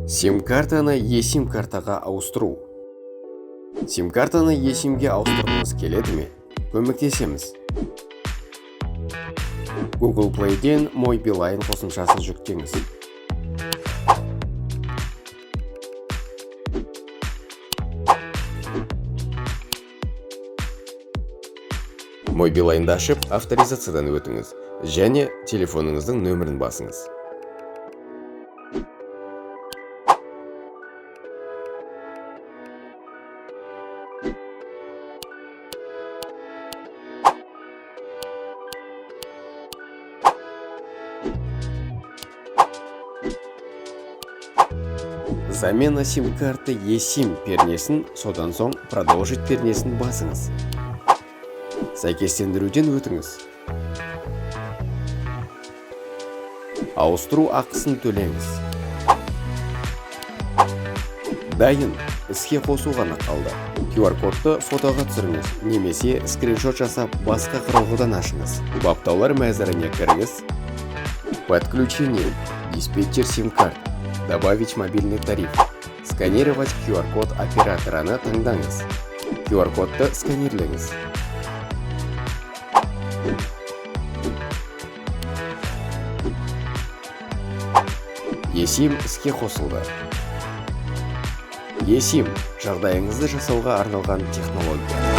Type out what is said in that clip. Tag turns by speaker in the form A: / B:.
A: Сим-картаны eSIM картаға ауыстыру. Сим-картаны eSIM-ге ауыстырғыңыз келеді ме? Көмектесеміз. Google Play-ден Мой Билайн қосымшасын жүктеңіз. Мой Билайнды ашып, авторизациядан өтіңіз және телефоныңыздың нөмірін басыңыз. Замена сим-карты eSIM пернесін, содан соң продолжить пернесін басыңыз. Сәйкестендіруден өтіңіз. Ауыстыру ақысын төлеңіз. Дайын, іске қосу ғана қалды. QR-кодты фотоға түсіріңіз, немесе скриншот жасап, басқа құрылғыдан ашыңыз. Баптаулар мәзіріне кіріңіз. Подключение. Диспетчер сим-карт. Добавить мобильный тариф. Сканировать QR-код оператораны таңдаңыз. QR-кодты сканерлеңіз. eSIM іске қосылды. eSIM жағдайыңызды жасауға арналған технология.